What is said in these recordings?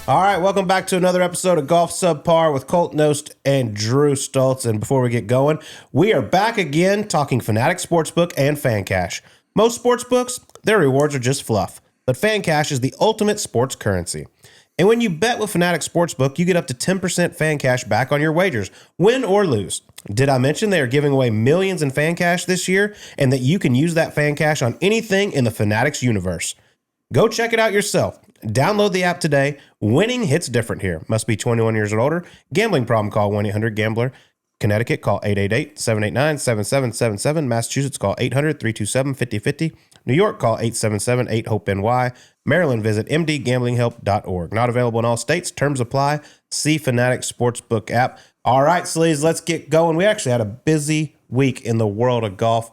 All right, welcome back to another episode of Golf Subpar with Colt, Knost, and Drew Stoltz. And before we get going, we are back again talking Fanatics Sportsbook and Fan Cash. Most sportsbooks, their rewards are just fluff, but Fan Cash is the ultimate sports currency. And when you bet with Fanatics Sportsbook, you get up to 10% Fan Cash back on your wagers, win or lose. Did I mention they are giving away millions in Fan Cash this year, and that you can use that Fan Cash on anything in the Fanatics universe? Go check it out yourself. Download the app today. Winning hits different here. Must be 21 years or older. Gambling problem, call 1-800-GAMBLER. Connecticut, call 888-789-7777. Massachusetts, call 800-327-5050. New York, call 877-8-HOPE-NY. Maryland, visit mdgamblinghelp.org. Not available in all states. Terms apply. See Fanatics Sportsbook app. All right, Sleaze, let's get going. We actually had a busy week in the world of golf.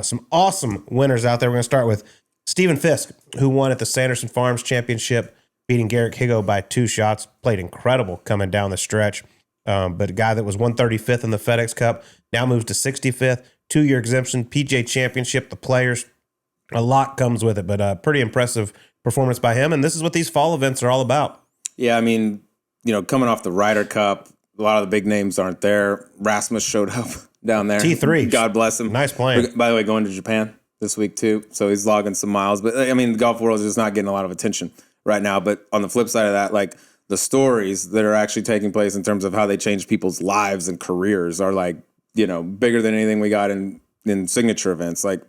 Some awesome winners out there. We're going to start with Stephen Fisk, who won at the Sanderson Farms Championship, beating Garrick Higo by 2 shots. Played incredible coming down the stretch. But a guy that was 135th in the FedEx Cup now moves to 65th. 2-year exemption, PGA Championship, the Players. A lot comes with it, but pretty impressive performance by him. And this is what these fall events are all about. Yeah, I mean, coming off the Ryder Cup, a lot of the big names aren't there. Rasmus showed up down there. T3. God bless him. Nice playing. By the way, going to Japan this week too, so he's logging some miles. But I mean, the golf world is just not getting a lot of attention right now. But on the flip side of that, like the stories that are actually taking place in terms of how they change people's lives and careers are like, bigger than anything we got in signature events. Like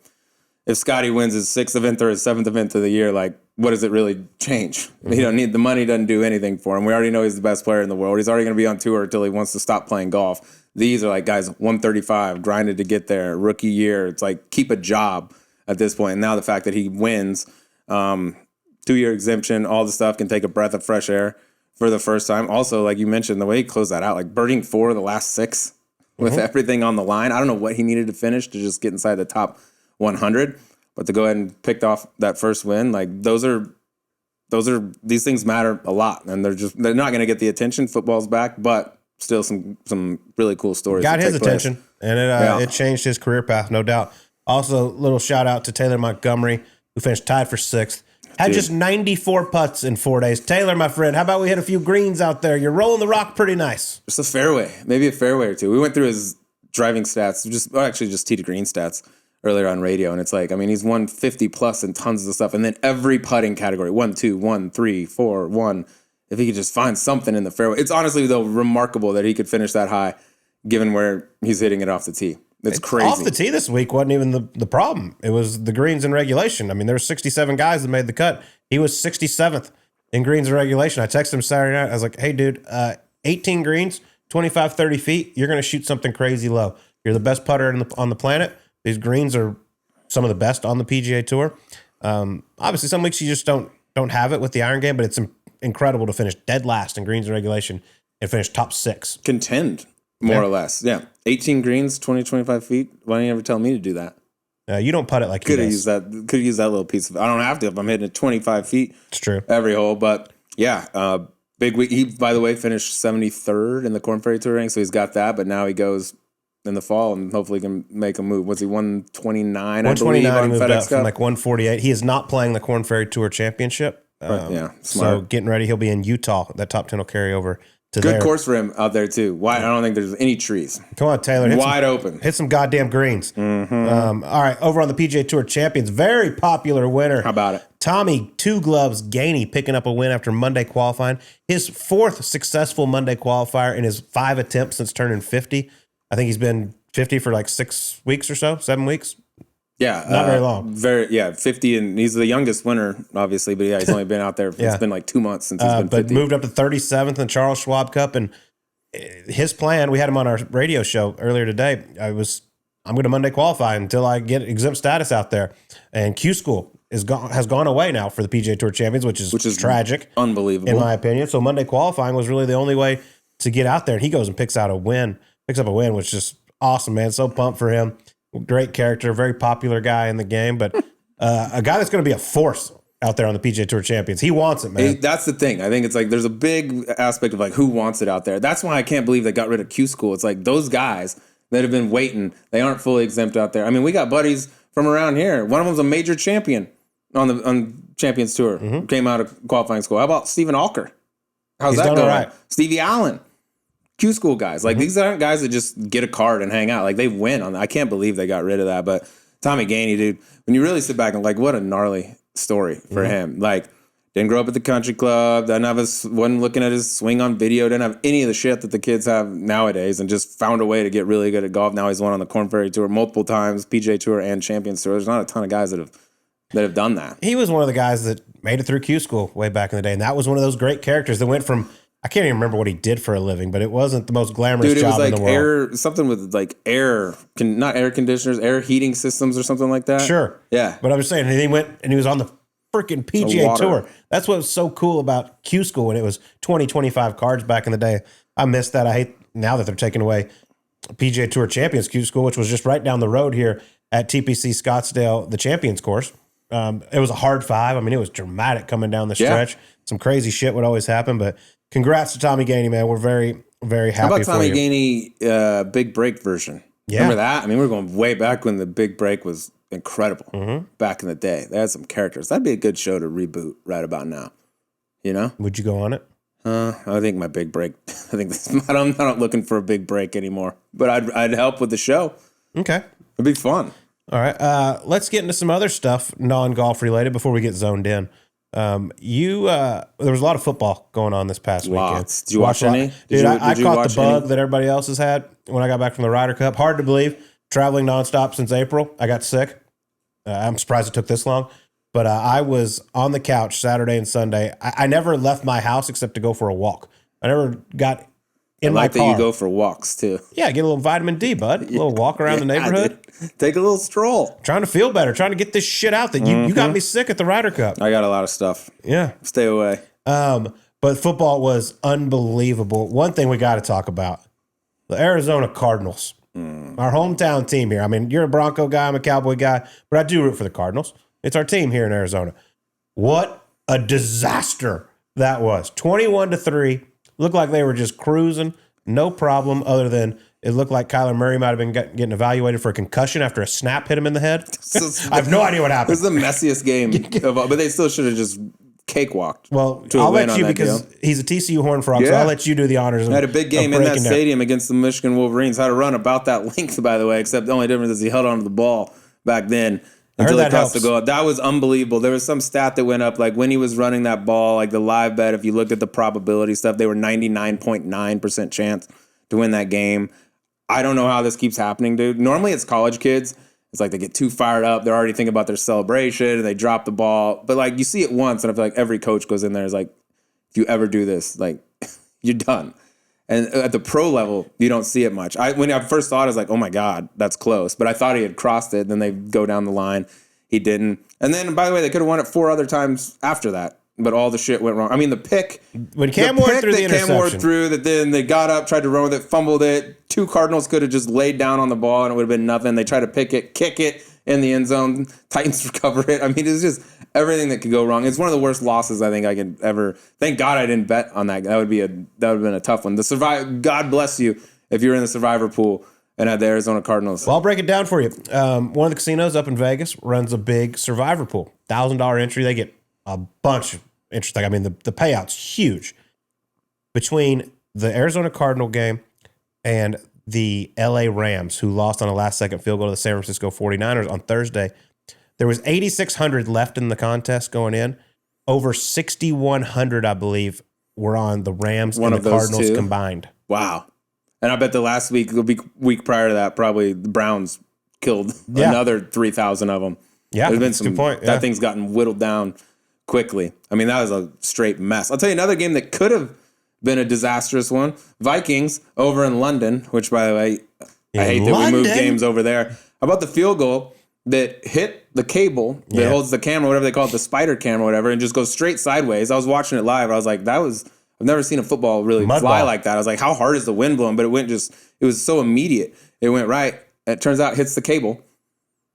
if Scotty wins his 6th event or his 7th event of the year, like what does it really change? Mm-hmm. You don't need the money, doesn't do anything for him. We already know he's the best player in the world. He's already going to be on tour until he wants to stop playing golf. These are like guys 135 grinded to get there, rookie year. It's like keep a job at this point. And now the fact that he wins, 2-year exemption, all the stuff, can take a breath of fresh air for the first time. Also, like you mentioned, the way he closed that out, like birding 4 of the last 6 with everything on the line. I don't know what he needed to finish to just get inside the top 100, but to go ahead and pick off that first win, like these things matter a lot, and they're not going to get the attention. Football's back, but still some really cool stories. Got his attention, and it changed his career path, no doubt. Also, little shout out to Taylor Montgomery, who finished tied for 6th. Had just 94 putts in 4 days. Taylor, my friend, how about we hit a few greens out there? You're rolling the rock pretty nice. Just a fairway, maybe a fairway or two. We went through his driving stats, just tee to green stats earlier on radio, and it's like, I mean, he's won 50 plus and tons of stuff, and then every putting category, 1, 2, 1, 3, 4, 1. If he could just find something in the fairway, it's honestly though remarkable that he could finish that high, given where he's hitting it off the tee. It's crazy. Off the tee this week wasn't even the problem. It was the greens in regulation. I mean, there were 67 guys that made the cut. He was 67th in greens in regulation. I texted him Saturday night. I was like, hey, dude, 18 greens, 25, 30 feet. You're going to shoot something crazy low. You're the best putter on the planet. These greens are some of the best on the PGA Tour. Obviously, some weeks you just don't have it with the iron game, but it's incredible to finish dead last in greens in regulation and finish top 6. Contend. More or less, yeah. 18 greens, 20, 25 feet. Why don't you ever tell me to do that? You don't putt it like he does. Could have used that little piece of. I don't have to if I'm hitting it 25 feet. It's true. Every hole, but yeah, big week. He, by the way, finished 73rd in the Korn Ferry Tour ranking, so he's got that. But now he goes in the fall and hopefully can make a move. Was he 129? 129. I believe, moved on FedEx up Cup? from like 148. He is not playing the Korn Ferry Tour Championship. Yeah, smart. So getting ready, he'll be in Utah. That top 10 will carry over. Good course for him out there, too. I don't think there's any trees. Come on, Taylor. Wide open. Hit some goddamn greens. Mm-hmm. All right, over on the PGA Tour Champions, very popular winner. How about it? Tommy Two Gloves Gainey picking up a win after Monday qualifying. His 4th successful Monday qualifier in his 5 attempts since turning 50. I think he's been 50 for like 6 weeks or so, 7 weeks. Yeah. Not very long. 50, and he's the youngest winner, obviously, but yeah, he's only been out there. It's been like 2 months since he's been 50. But moved up to 37th in Charles Schwab Cup, and his plan, we had him on our radio show earlier today, I'm going to Monday qualify until I get exempt status out there. And Q School has gone away now for the PGA Tour Champions, which is tragic. Unbelievable. In my opinion. So Monday qualifying was really the only way to get out there, and he goes and picks up a win, which is just awesome, man. So pumped for him. Great character, very popular guy in the game, but a guy that's going to be a force out there on the PGA Tour Champions. He wants it, man. That's the thing. I think it's like there's a big aspect of like who wants it out there. That's why I can't believe they got rid of Q School. It's like those guys that have been waiting, they aren't fully exempt out there. I mean, we got buddies from around here. One of them's a major champion on Champions Tour. Came out of qualifying school. How about Stephen Alker? How's He's that done going? all right. Stevie Allen, Q school guys. Like these aren't guys that just get a card and hang out. Like they win on. I can't believe they got rid of that. But Tommy Gainey, dude, when you really sit back and like, what a gnarly story for him. Like didn't grow up at the country club. Wasn't looking at his swing on video. Didn't have any of the shit that the kids have nowadays, and just found a way to get really good at golf. Now he's won on the Korn Ferry Tour multiple times, PGA Tour and Champions Tour. There's not a ton of guys that have done that. He was one of the guys that made it through Q school way back in the day, and that was one of those great characters that went from. I can't even remember what he did for a living, but it wasn't the most glamorous job in the world. Something with like not air conditioners, air heating systems or something like that. Sure. Yeah. But I was saying, he went and he was on the freaking PGA Tour. That's what was so cool about Q School when it was 20, 25 cards back in the day. I missed that. I hate now that they're taking away PGA Tour Champions Q School, which was just right down the road here at TPC Scottsdale, the Champions course. It was a hard 5. I mean, it was dramatic coming down the stretch. Yeah. Some crazy shit would always happen, but congrats to Tommy Gainey, man. We're very, very happy for you. How about Tommy Gainey Big Break version? Yeah. Remember that? I mean, we're going way back when the Big Break was incredible back in the day. They had some characters. That'd be a good show to reboot right about now. You know? Would you go on it? I think my big break. I'm not looking for a big break anymore, but I'd help with the show. Okay. It'd be fun. All right. Let's get into some other stuff non-golf related before we get zoned in. There was a lot of football going on this past weekend. Did you watch any? Dude, I caught the bug that everybody else has had when I got back from the Ryder Cup. Hard to believe. Traveling nonstop since April. I got sick. I'm surprised it took this long. But I was on the couch Saturday and Sunday. I never left my house except to go for a walk. I never got in my car. That you go for walks too. Yeah, get a little vitamin D, bud. A little walk around the neighborhood. Dude. Take a little stroll. Trying to feel better. Trying to get this shit out that you got me sick at the Ryder Cup. I got a lot of stuff. Yeah. Stay away. But football was unbelievable. One thing we got to talk about, the Arizona Cardinals. Our hometown team here. I mean, you're a Bronco guy, I'm a Cowboy guy, but I do root for the Cardinals. It's our team here in Arizona. What a disaster that was. 21-3. Looked like they were just cruising. No problem other than it looked like Kyler Murray might have been getting evaluated for a concussion after a snap hit him in the head. I have no idea what happened. It was the messiest game of all, but they still should have just cakewalked. Well, I'll let you because he's a TCU Horned Frog, so I'll let you do the honors. Had a big game in that stadium against the Michigan Wolverines. Had a run about that length, by the way, except the only difference is he held onto the ball back then until he crossed the goal. That was unbelievable. There was some stat that went up, like when he was running that ball, like the live bet, if you looked at the probability stuff, they were 99.9% chance to win that game. I don't know how this keeps happening, dude. Normally it's college kids. It's like they get too fired up. They're already thinking about their celebration and they drop the ball. But like you see it once and I feel like every coach goes in there and is like, if you ever do this, like you're done. And at the pro level, you don't see it much. When I first thought, I was like, oh my God, that's close. But I thought he had crossed it. Then they go down the line. He didn't. And then, by the way, they could have won it 4 other times after that. But all the shit went wrong. I mean, the pick. When Cam Ward threw the interception. Cam Ward threw that then they got up, tried to run with it, fumbled it. 2 Cardinals could have just laid down on the ball and it would have been nothing. They tried to pick it, kick it in the end zone. Titans recover it. I mean, it's just everything that could go wrong. It's one of the worst losses I think I could ever. Thank God I didn't bet on that. That would have been a tough one. God bless you if you're in the survivor pool and had the Arizona Cardinals. Well, I'll break it down for you. One of the casinos up in Vegas runs a big survivor pool. $1,000 entry. They get a bunch of interest. I mean, the payout's huge. Between the Arizona Cardinal game and the LA Rams, who lost on a last-second field goal to the San Francisco 49ers on Thursday, there was 8,600 left in the contest going in. Over 6,100, I believe, were on the Rams and the Cardinals combined. Wow. And I bet the last week, the week prior to that, probably the Browns killed another 3,000 of them. Yeah, there's been that's a good point. That thing's gotten whittled down quickly. I mean, that was a straight mess. I'll tell you another game that could have been a disastrous one. Vikings over in London, which, by the way, I hate that we move games over there. How about the field goal that hit the cable that holds the camera, whatever they call it, the spider camera, whatever, and just goes straight sideways? I was watching it live. I was like, I've never seen a football really fly like that. I was like, how hard is the wind blowing? But it was so immediate. It went right. It turns out it hits the cable.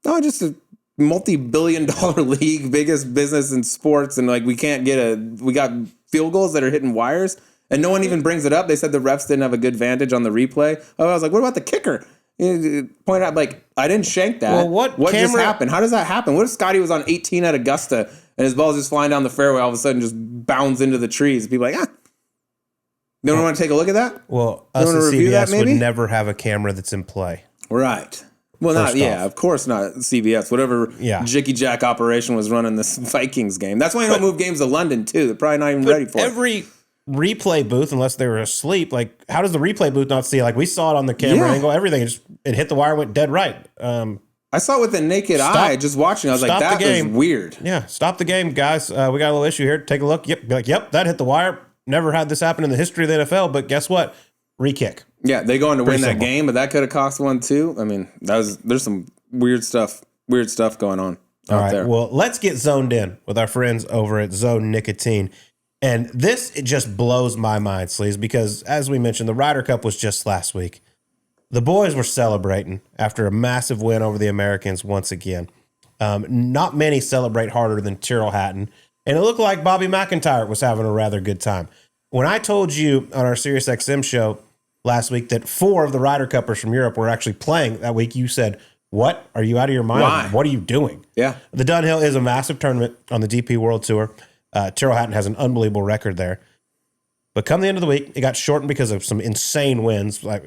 No, just a multi-billion-dollar league, biggest business in sports, and like we got field goals that are hitting wires, and no one even brings it up. They said the refs didn't have a good vantage on the replay. Oh, I was like, what about the kicker? Point out, like, I didn't shank that. Well, what just happened? How does that happen? What if Scotty was on 18 at Augusta and his ball's just flying down the fairway, all of a sudden just bounds into the trees? People are like, Don't want to take a look at that? Well, us wanna at review that, CBS would maybe? never have a camera that's in play. Right. Well, First off. of course not CBS. Whatever Jicky Jack operation was running this Vikings game. That's why you don't move games to London, too. They're probably not even ready for it. Every replay booth, unless they were asleep, like, how does the replay booth not see it? Like, we saw it on the camera angle, everything. It hit the wire, went dead right. I saw it with the naked eye just watching. I was like, that was weird. Yeah, stop the game, guys. We got a little issue here. Take a look. Yep, be like, yep, that hit the wire. Never had this happen in the history of the NFL, but guess what? Re-kick. Yeah, they going to win simple. that game, but that could have cost one too. I mean, there's some weird stuff going on out there. Well, let's get zoned in with our friends over at Zone Nicotine. And this, it just blows my mind, Sleaze, because as we mentioned, the Ryder Cup was just last week. The boys were celebrating after a massive win over the Americans once again. Not many celebrate harder than Tyrrell Hatton. And it looked like Bobby McIntyre was having a rather good time. When I told you on our SiriusXM show last week that 4 of the Ryder Cuppers from Europe were actually playing that week, you said, what? Are you out of your mind? Why? What are you doing? Yeah. The Dunhill is a massive tournament on the DP World Tour. Tyrrell Hatton has an unbelievable record there. But come the end of the week, it got shortened because of some insane winds. Like,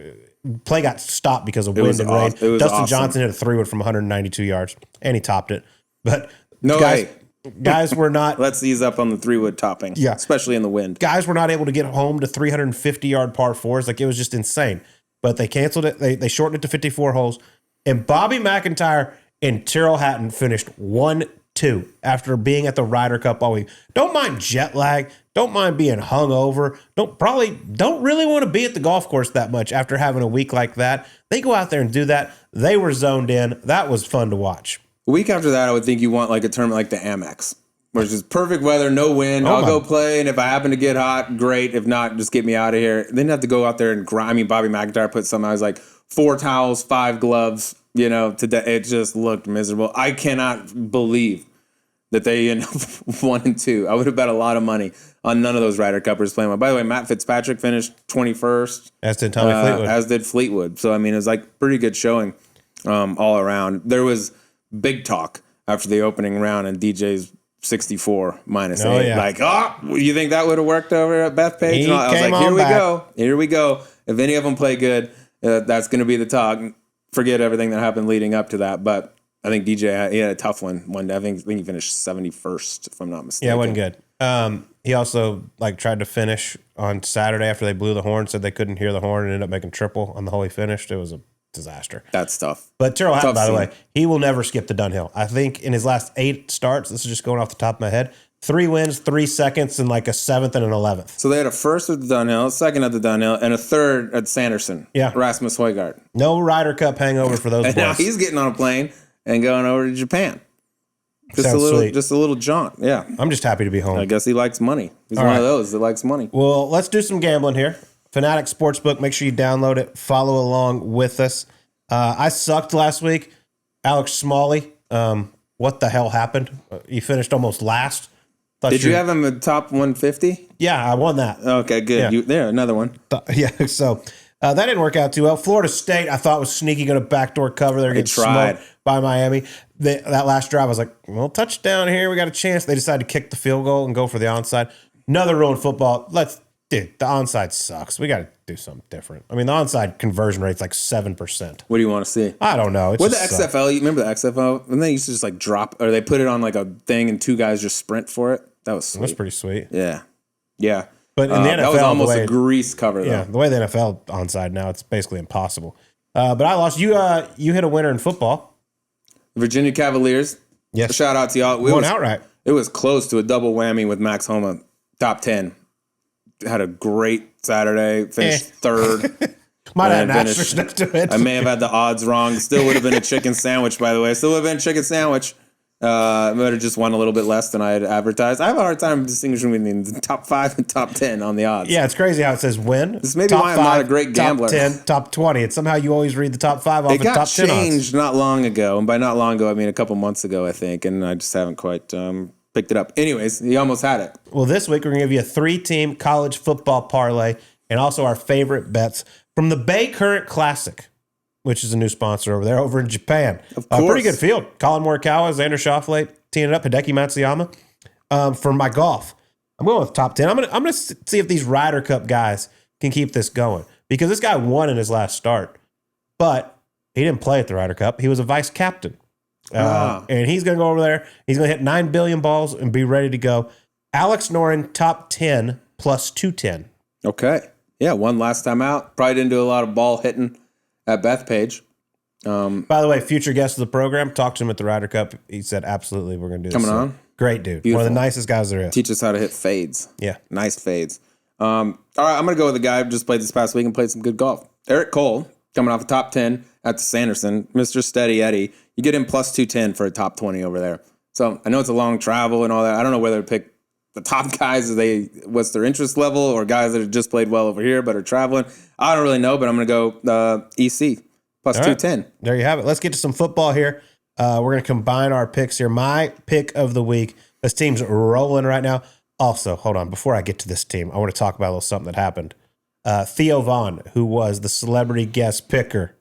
play got stopped because of wind and rain. Dustin Johnson hit a 3-wood from 192 yards, and he topped it. But guys were not. Let's ease up on the 3-wood topping, especially in the wind. Guys were not able to get home to 350-yard par 4s. Like, it was just insane. But they canceled it. They shortened it to 54 holes. And Bobby McIntyre and Tyrrell Hatton finished 1-2 after being at the Ryder Cup all week. Don't mind jet lag. Don't mind being hungover. Don't really want to be at the golf course that much after having a week like that. They go out there and do that. They were zoned in. That was fun to watch. A week after that, I would think you want like a tournament like the Amex, where it's just perfect weather, no wind. I'll go play, and if I happen to get hot, great. If not, just get me out of here. Then you have to go out there and grind. I mean, Bobby McIntyre put something. I was like 4 towels, 5 gloves. Today it just looked miserable. I cannot believe that they end up 1-2. I would have bet a lot of money on none of those Ryder Cuppers playing well. By the way, Matt Fitzpatrick finished 21st. As did Tommy Fleetwood. As did Fleetwood. So, I mean, it was like pretty good showing all around. There was big talk after the opening round and DJ's 64 minus 8. Yeah. Like, you think that would have worked over at Bethpage? I was like, here we go. If any of them play good, that's going to be the talk. Forget everything that happened leading up to that. But I think DJ, he had a tough one day. I think he finished 71st, if I'm not mistaken. Yeah, it wasn't good. He also tried to finish on Saturday after they blew the horn, said they couldn't hear the horn, and ended up making triple on the hole he finished. It was a disaster. That's tough. But Tyrrell Hatton, by the way, he will never skip the Dunhill. I think in his last 8 starts, this is just going off the top of my head, 3 wins, 3 seconds, and like a 7th and an 11th. So they had a first at the Dunhill, a second at the Dunhill, and a third at Sanderson. Yeah. Rasmus Højgaard. No Ryder Cup hangover for those And boys. now he's getting on a plane and going over to Japan. Sounds sweet. Just a little jaunt. Yeah. I'm just happy to be home. I guess he likes money. He's one of those that likes money. Well, let's do some gambling here. Fanatic Sportsbook, make sure you download it. Follow along with us. I sucked last week. Alex Smalley, what the hell happened? You finished almost last. Did you have him at top 150? Yeah, I won that. Okay, good. Yeah. Another one. Yeah, so that didn't work out too well. Florida State, I thought was sneaky going to backdoor cover. They're getting smoked by Miami. That last drive, I was like, well, touchdown here. We got a chance. They decided to kick the field goal and go for the onside. Another rule in football. The onside sucks. We got to do something different. I mean, the onside conversion rate's like 7%. What do you want to see? I don't know. What the XFL? You remember the XFL? And they used to just drop, or they put it on like a thing and 2 guys just sprint for it. That was sweet. That's pretty sweet. Yeah. But in the NFL, that was almost a grease cover, though. Yeah, the way the NFL onside now, it's basically impossible. But I lost. You hit a winner in football. Virginia Cavaliers. Yes. Shout out to y'all. Won outright. It was close to a double whammy with Max Homa, top 10. Had a great Saturday. Finished third. Might have an asterisk next to it. I may have had the odds wrong. Still would have been a chicken sandwich, by the way. Still would have been a chicken sandwich. I might have just won a little bit less than I had advertised. I have a hard time distinguishing between the top 5 and top 10 on the odds. Yeah, it's crazy how it says win. This may be why I'm not a great gambler. Top 10, top 20. It's somehow you always read the top 5 off the top 10 odds. It got changed not long ago. And by not long ago, I mean a couple months ago, I think. And I just haven't quite picked it up. Anyways, he almost had it. Well, this week we're going to give you a 3-team college football parlay and also our favorite bets from the Bay Current Classic, which is a new sponsor over there, over in Japan. Of course. Pretty good field. Colin Morikawa, Xander Schauffele, teeing it up, Hideki Matsuyama. For my golf, I'm going with top 10. I'm gonna see if these Ryder Cup guys can keep this going because this guy won in his last start, but he didn't play at the Ryder Cup. He was a vice captain. And he's going to go over there. He's going to hit 9 billion balls and be ready to go. Alex Noren, top 10 plus 210. Okay. Yeah, one last time out. Probably didn't do a lot of ball hitting at Bethpage. By the way, future guest of the program, talked to him at the Ryder Cup. He said, absolutely, we're going to do this. Coming on? Great dude. Beautiful. One of the nicest guys there is. Teach us how to hit fades. Yeah. Nice fades. All right, I'm going to go with a guy who just played this past week and played some good golf. Eric Cole, coming off a top 10 at the Sanderson. Mr. Steady Eddie. You get him plus 210 for a top 20 over there. So I know it's a long travel and all that. I don't know whether to pick the top guys, what's their interest level, or guys that have just played well over here but are traveling. I don't really know, but I'm going to go EC plus 210. There you have it. Let's get to some football here. We're going to combine our picks here. My pick of the week. This team's rolling right now. Also, hold on. Before I get to this team, I want to talk about a little something that happened. Theo Vaughn, who was the celebrity guest picker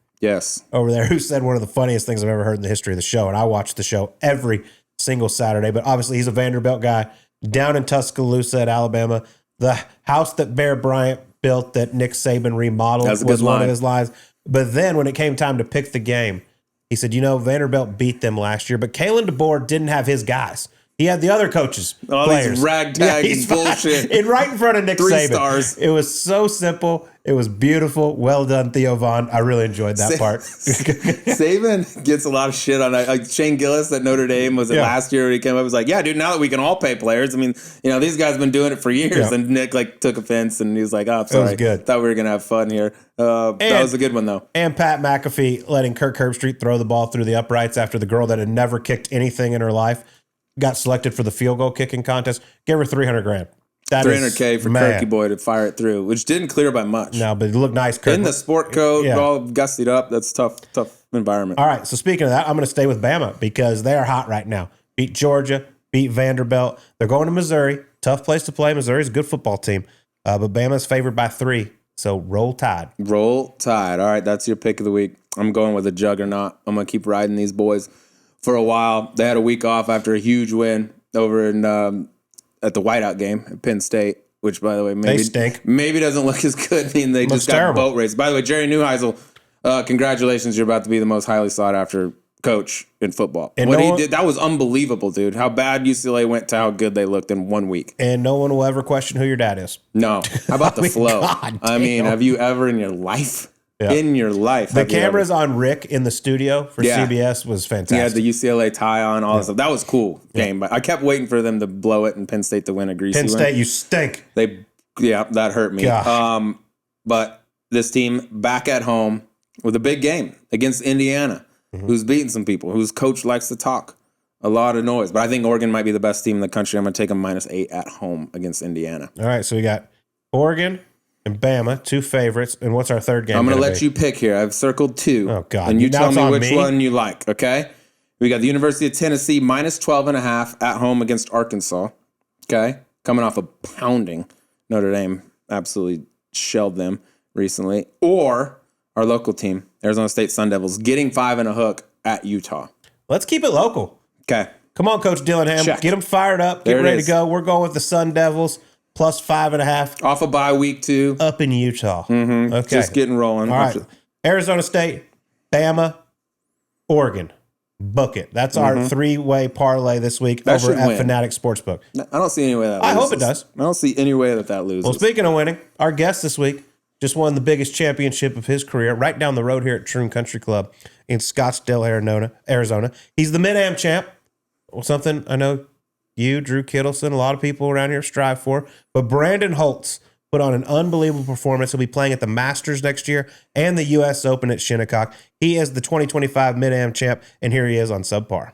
over there, who said one of the funniest things I've ever heard in the history of the show. And I watch the show every single Saturday, but obviously he's a Vanderbilt guy down in Tuscaloosa at Alabama. The house that Bear Bryant built that Nick Saban remodeled was one of his lines. But then when it came time to pick the game, he said, Vanderbilt beat them last year, but Kalen DeBoer didn't have his guys. He had the other coaches. All players. These ragtag bullshit. Right in front of Nick 3 Saban. stars. It was so simple. It was beautiful. Well done, Theo Vaughn. I really enjoyed that part. Saban gets a lot of shit on that. Like Shane Gillis at Notre Dame was last year when he came up. Was like, yeah, dude. Now that we can all pay players, I mean, these guys have been doing it for years. Yeah. And Nick took offense and he was like, oh, I'm sorry. That was good. Thought we were gonna have fun here. That was a good one though. And Pat McAfee letting Kirk Herbstreit throw the ball through the uprights after the girl that had never kicked anything in her life got selected for the field goal kicking contest. Give her $300,000. $300K for Kirky boy to fire it through, which didn't clear by much. No, but it looked nice. Kirk. In the sport code, all gussied up. That's tough environment. All right, so speaking of that, I'm going to stay with Bama because they are hot right now. Beat Georgia, beat Vanderbilt. They're going to Missouri. Tough place to play. Missouri's a good football team, but Bama's favored by 3. So roll Tide. Roll Tide. All right, that's your pick of the week. I'm going with a juggernaut. I'm going to keep riding these boys for a while. They had a week off after a huge win over in at the whiteout game at Penn State, which, by the way, maybe doesn't look as good. I mean, they just got boat raced. By the way, Jerry Neuheisel, congratulations. You're about to be the most highly sought after coach in football. And what he did, that was unbelievable, dude. How bad UCLA went to how good they looked in 1 week. And no one will ever question who your dad is. No. How about the flow? I mean, have you ever in your life? Yeah. In your life. The cameras on Rick in the studio for CBS was fantastic. He had the UCLA tie on, all that stuff. That was cool game. But I kept waiting for them to blow it and Penn State to win a greasy win. Penn State, you stink. That hurt me. But this team back at home with a big game against Indiana, who's beating some people, whose coach likes to talk. A lot of noise. But I think Oregon might be the best team in the country. I'm going to take them -8 at home against Indiana. All right, so we got Oregon and Bama, 2 favorites. And what's our third game? I'm going to let you pick here. I've circled 2. Oh, God. And you tell me which one you like, okay? We got the University of Tennessee -12.5 at home against Arkansas, okay? Coming off a pounding. Notre Dame absolutely shelled them recently. Or our local team, Arizona State Sun Devils, getting 5 and a hook at Utah. Let's keep it local. Okay. Come on, Coach Dillingham. Check. Get them fired up. Get ready to go. We're going with the Sun Devils. +5.5. Off a bye week 2. Up in Utah. Okay. Just getting rolling. All right. Arizona State, Bama, Oregon. Book it. That's our 3-way parlay this week over at Fanatic Sportsbook. I don't see any way that loses. I hope it does. I don't see any way that loses. Well, speaking of winning, our guest this week just won the biggest championship of his career right down the road here at Troon Country Club in Scottsdale, Arizona. He's the Mid-Am champ. Well, something I know you, Drew Kittleson, a lot of people around here strive for. But Brandon Holtz put on an unbelievable performance. He'll be playing at the Masters next year and the U.S. Open at Shinnecock. He is the 2025 Mid-Am champ, and here he is on Subpar.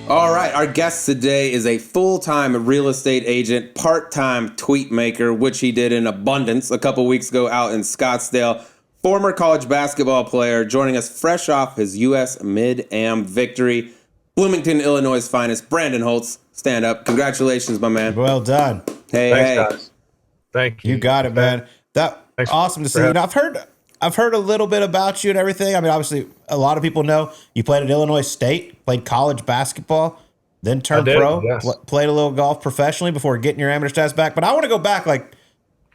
All right, our guest today is a full-time real estate agent, part-time tweet maker, which he did in abundance a couple weeks ago out in Scottsdale. Former college basketball player joining us fresh off his U.S. Mid-Am victory. Bloomington, Illinois' finest, Brandon Holtz. Stand up. Congratulations, my man. Well done. Hey. Guys. Thank you. You got it, man. Thanks awesome to see you. Now, I've heard a little bit about you and everything. I mean, obviously, a lot of people know you played at Illinois State, played college basketball, then turned pro, played a little golf professionally before getting your amateur stats back. But I want to go back,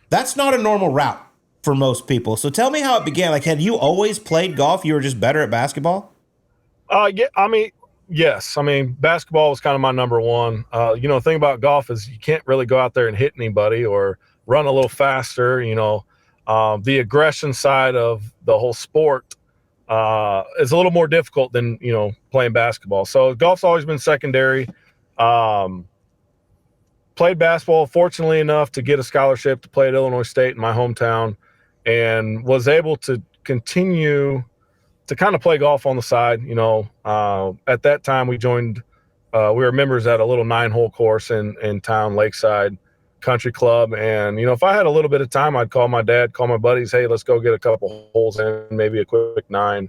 That's not a normal route for most people. So tell me how it began. Like, had you always played golf? You were just better at basketball? Yeah, I mean, yes. I mean, basketball was kind of my number one. The thing about golf is you can't really go out there and hit anybody or run a little faster. The aggression side of the whole sport is a little more difficult than, playing basketball. So golf's always been secondary. Played basketball, fortunately enough to get a scholarship to play at Illinois State in my hometown, and was able to continue to kind of play golf on the side. At that time we joined, we were members at a little 9-hole course in town, Lakeside Country Club. And, if I had a little bit of time, I'd call my dad, call my buddies, hey, let's go get a couple holes in, maybe a quick 9.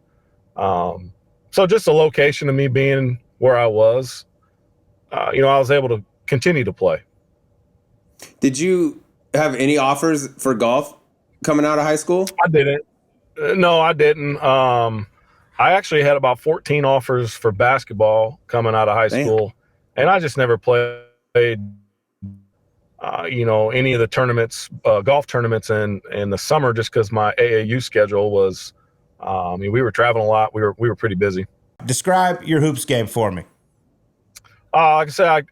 So just the location of me being where I was, I was able to continue to play. Did you have any offers for golf coming out of high school? I didn't. No, I didn't. I actually had about 14 offers for basketball coming out of high school, and I just never played, any of the tournaments, golf tournaments in the summer, just because my AAU schedule was, we were traveling a lot. We were pretty busy. Describe your hoops game for me. Like I said,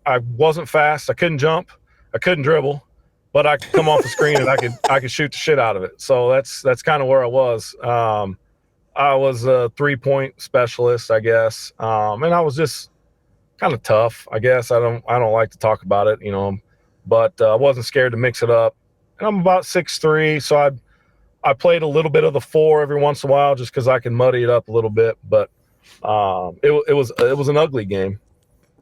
I wasn't fast. I couldn't jump. I couldn't dribble, but I could come off the screen and I could shoot the shit out of it. So that's kind of where I was. I was a 3-point specialist, I guess. And I was just kind of tough, I guess. I don't like to talk about it, but I wasn't scared to mix it up. And I'm about 6'3", so I played a little bit of the 4 every once in a while just because I can muddy it up a little bit. But it was an ugly game.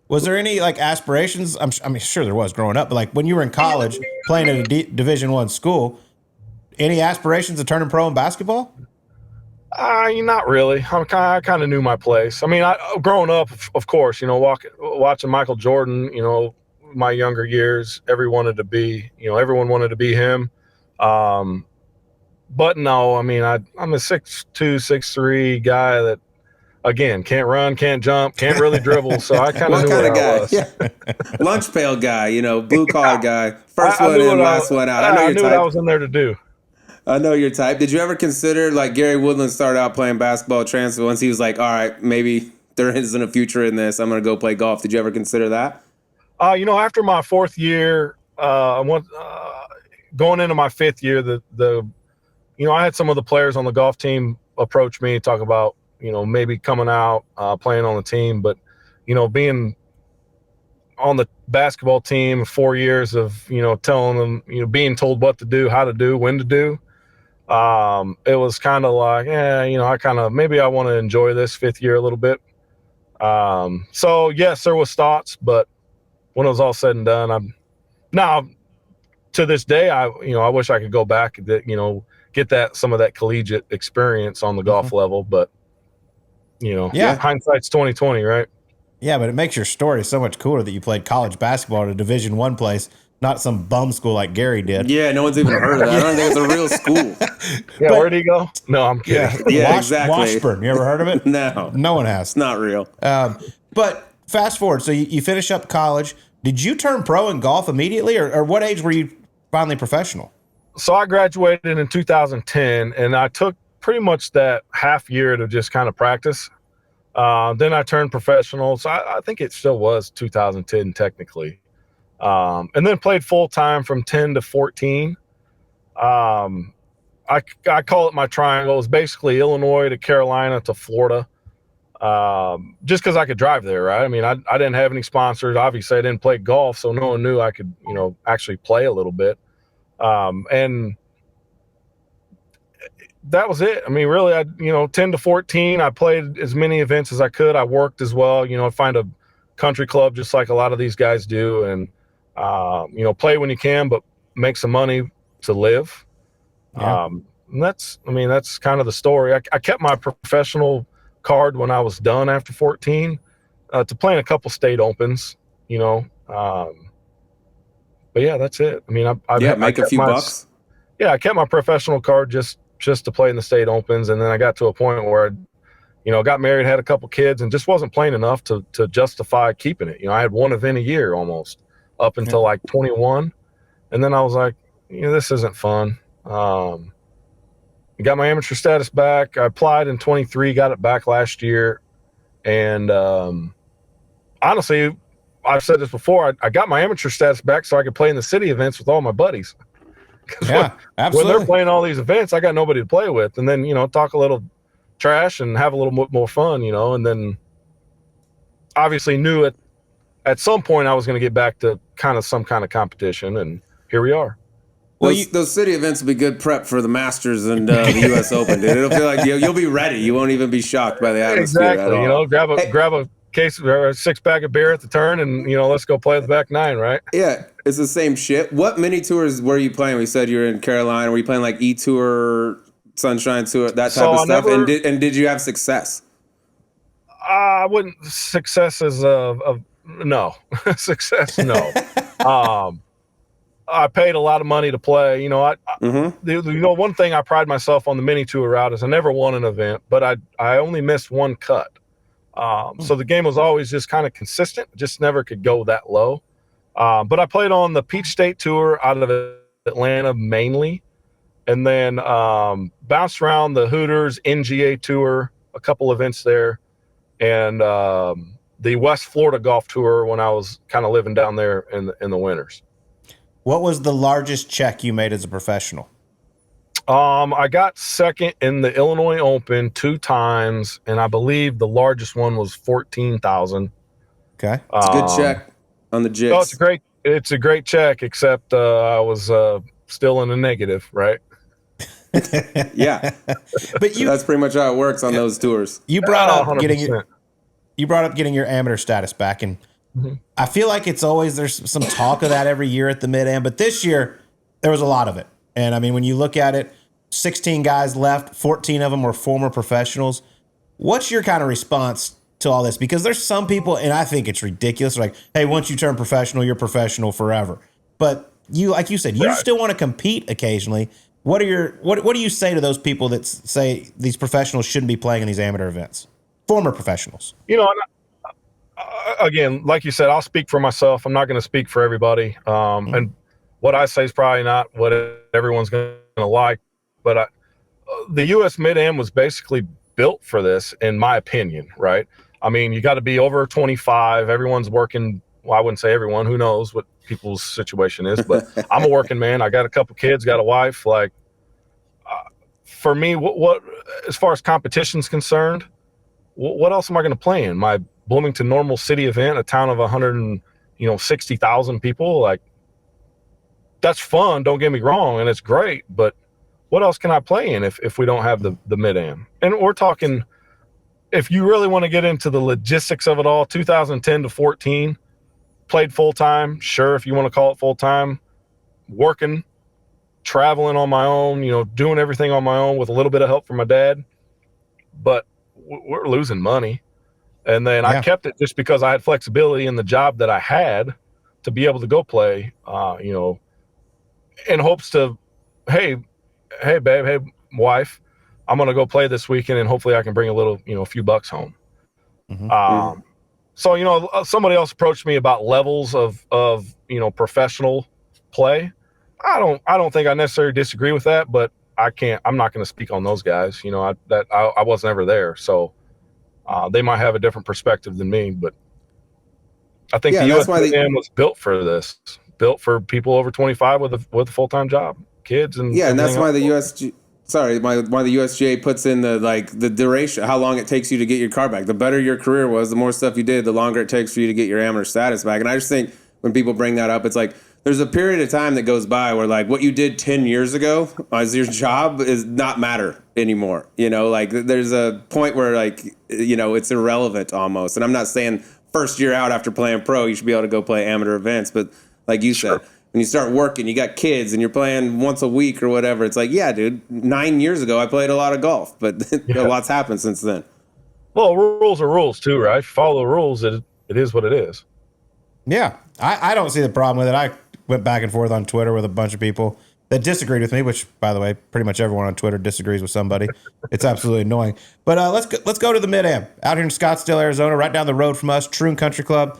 Was there any aspirations? Sure there was growing up, but when you were in college playing at a Division I school, any aspirations of turning pro in basketball? Not really. I kind of knew my place. I mean, growing up, of course, watching Michael Jordan, my younger years, everyone wanted to be him. But no, I mean, I'm a 6'2", 6'3" guy that, again, can't run, can't jump, can't really dribble. So I kind of knew what I was. Yeah. Lunch pail guy, blue collar guy. First one in, last one out. I knew what I was in there to do. I know your type. Did you ever consider, Gary Woodland started out playing basketball transfer once he was like, all right, maybe there isn't a future in this. I'm going to go play golf. Did you ever consider that? After my 4th year, going into my 5th year, I had some of the players on the golf team approach me, talk about, maybe coming out, playing on the team. But, being on the basketball team, 4 years of, telling them, being told what to do, how to do, when to do. It was kind of like, maybe I want to enjoy this 5th year a little bit. So yes, there was thoughts, but when it was all said and done, now to this day, I wish I could go back and, get some of that collegiate experience on the golf level, but hindsight's 20/20, right? Yeah, but it makes your story so much cooler that you played college basketball at a Division I place, not some bum school like Gary did. Yeah, no one's even heard of that. I don't think it's a real school. Yeah, where'd he go? No, I'm kidding. Yeah, exactly. Washburn. You ever heard of it? No one has. It's not real. But fast forward, so you finish up college. Did you turn pro in golf immediately, or what age were you finally professional? So I graduated in 2010, and I took pretty much that half year to just kind of practice. Then I turned professional. So I think it still was 2010 technically. And then played full time from 10 to 14. I call it my triangle. It was basically Illinois to Carolina to Florida. Just because I could drive there, right? I mean, I didn't have any sponsors. Obviously, I didn't play golf, so no one knew I could, actually play a little bit. And that was it. I mean, really, 10 to 14, I played as many events as I could. I worked as well, find a country club just like a lot of these guys do, and, play when you can, but make some money to live. Yeah. And that's kind of the story. I kept my professional card when I was done after 14 to play in a couple state opens, but yeah, that's it. I mean, I make a few bucks. Yeah, I kept my professional card just to play in the state opens, and then I got to a point where I, got married, had a couple kids, and just wasn't playing enough to justify keeping it. I had one event a year almost up until like 21, and then I was like, this isn't fun. I got my amateur status back. I applied in 23, got it back last year. And honestly, I've said this before, I got my amateur status back so I could play in the city events with all my buddies. Yeah, absolutely. When they're playing all these events, I got nobody to play with. And then, talk a little trash and have a little more fun, and then obviously knew at some point I was going to get back to some kind of competition, and here we are. Well, those city events will be good prep for the Masters and the U.S. Open, dude. It'll feel like you'll be ready. You won't even be shocked by the atmosphere exactly. at all. Grab a case or a 6-pack of beer at the turn, and let's go play the back nine, right? Yeah, it's the same shit. What mini tours were you playing? We said you were in Carolina. Were you playing like E-Tour, Sunshine Tour, that type of stuff? And did you have success? I wouldn't. Success is no. Success, no. I paid a lot of money to play. One thing I pride myself on the mini tour route is I never won an event, but I only missed one cut. So the game was always just kind of consistent, just never could go that low. But I played on the Peach State Tour out of Atlanta mainly, and then bounced around the Hooters NGA Tour, a couple events there, and the West Florida Golf Tour when I was kind of living down there in the winters. What was the largest check you made as a professional? I got second in the Illinois Open 2 times, and I believe the largest one was $14,000. Okay, it's a good check on the jigs. Oh, it's a great check, except I was still in the negative, right? Yeah, but that's pretty much how it works on those tours. You brought up 100%. getting your amateur status back, and I feel like there's some talk of that every year at the Mid-Am, but this year there was a lot of it. And I mean, when you look at it, 16 guys left, 14 of them were former professionals. What's your kind of response to all this? Because there's some people, and I think it's ridiculous, like, hey, once you turn professional, you're professional forever. But you, like you said, you still want to compete occasionally. What do you say to those people that say these professionals shouldn't be playing in these amateur events? Former professionals. Again, like you said, I'll speak for myself. I'm not going to speak for everybody. And what I say is probably not what everyone's going to like. But the U.S. Mid-Am was basically built for this, in my opinion, right? I mean, you got to be over 25. Everyone's working. Well, I wouldn't say everyone. Who knows what people's situation is? But I'm a working man. I got a couple kids, got a wife. Like, for me, what as far as competition's concerned, what else am I going to play in? My Bloomington Normal City event, a town of 160,000 people. Like, that's fun. Don't get me wrong, and it's great. But what else can I play in if we don't have the Mid-Am? And we're talking, if you really want to get into the logistics of it all, 2010 to 14, played full time. Sure, if you want to call it full time, working, traveling on my own, doing everything on my own with a little bit of help from my dad. But we're losing money. And then I kept it just because I had flexibility in the job that I had to be able to go play, in hopes to, hey, babe, hey, wife, I'm going to go play this weekend and hopefully I can bring a little, a few bucks home. So, somebody else approached me about levels of professional play. I don't think I necessarily disagree with that, but I'm not going to speak on those guys. I wasn't ever there. So they might have a different perspective than me, but I think the U.S. Mid-Am was built for this, built for people over 25 with a full-time job, kids. And that's why the why the USGA puts in the duration, how long it takes you to get your car back. The better your career was, the more stuff you did, the longer it takes for you to get your amateur status back. And I just think when people bring that up, it's like, there's a period of time that goes by where what you did 10 years ago as your job is not matter anymore. There's a point where it's irrelevant almost. And I'm not saying first year out after playing pro, you should be able to go play amateur events. But like you said, when you start working, you got kids and you're playing once a week or whatever. It's like, yeah, dude, 9 years ago, I played a lot of golf, but a lot's happened since then. Well, rules are rules too, right? If you follow the rules, it is what it is. Yeah. I don't see the problem with it. I went back and forth on Twitter with a bunch of people that disagreed with me, which, by the way, pretty much everyone on Twitter disagrees with somebody. It's absolutely annoying. But let's go to the Mid-Am out here in Scottsdale, Arizona, right down the road from us, Troon Country Club.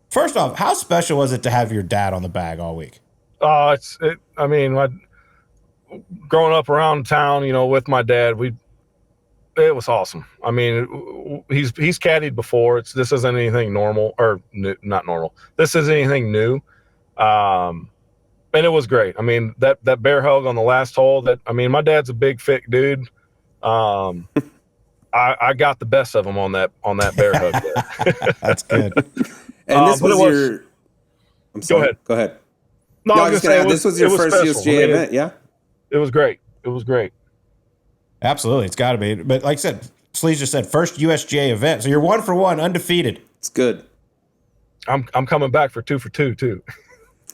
First off, how special was it to have your dad on the bag all week? I mean, growing up around town, with my dad, it was awesome. I mean, he's caddied before. This isn't anything normal or not normal. This isn't anything new. And it was great. I mean, that bear hug on the last hole, my dad's a big, thick dude. I got the best of him on that bear hug there. That's good. And this was your. I'm sorry. Go ahead. No, I was going to say this was your first special. USGA event, yeah? It was great. It was great. Absolutely, it's got to be. But like I said, Sleaze just said first USGA event, so you're 1 for 1, undefeated. It's good. I'm coming back for 2 for 2 too.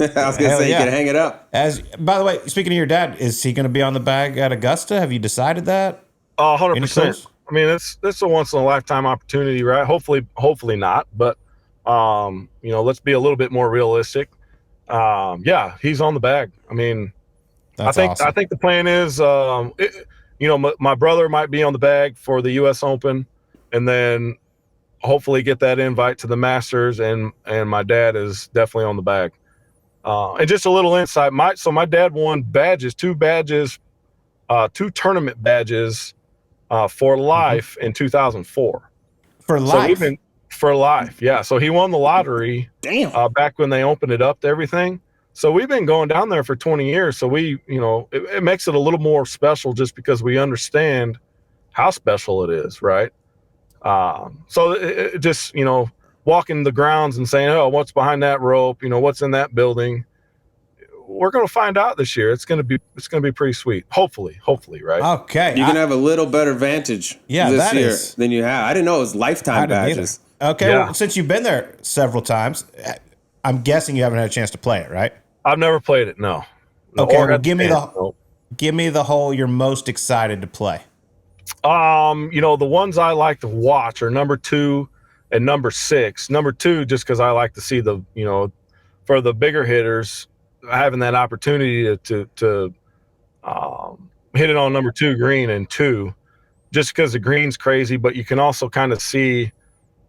I was going to say you can hang it up. By the way, speaking of your dad, is he going to be on the bag at Augusta? Have you decided that? 100%. I mean, it's a once in a lifetime opportunity, right? Hopefully not, but let's be a little bit more realistic. Yeah, he's on the bag. I mean, awesome. I think the plan is, my brother might be on the bag for the U.S. Open, and then hopefully get that invite to the Masters, and my dad is definitely on the bag. And just a little insight, my dad won two tournament badges for life in 2004. For life? So for life, yeah. So he won the lottery. Damn. Back when they opened it up to everything. So we've been going down there for 20 years. So it makes it a little more special just because we understand how special it is, right? So it just, walking the grounds and saying, oh, what's behind that rope? What's in that building? We're going to find out this year. It's going to be pretty sweet. Hopefully, right? Okay. You're going to have a little better vantage this year than you have. I didn't know it was lifetime badges. Okay. Yeah. Well, since you've been there several times, I'm guessing you haven't had a chance to play it, right? I've never played it. No. Okay. Well, give me the hole you're most excited to play. The ones I like to watch are number 2 and number 6. Number 2, just because I like to see for the bigger hitters, having that opportunity to hit it on number 2 green and 2, just because the green's crazy, but you can also kind of see,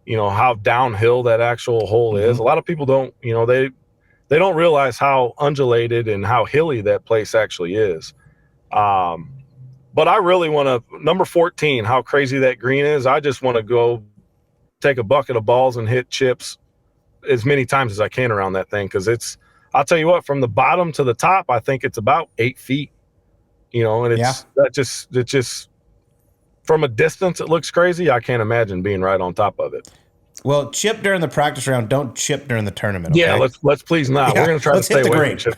how downhill that actual hole is. A lot of people don't, they don't realize how undulated and how hilly that place actually is. But I really want to, number 14, how crazy that green is. I just want to go take a bucket of balls and hit chips as many times as I can around that thing. Cause I'll tell you what, from the bottom to the top, I think it's about 8 feet, and it just from a distance, it looks crazy. I can't imagine being right on top of it. Well, chip during the practice round. Don't chip during the tournament. Okay? Yeah, let's please not. We're going to try to stay away from chip.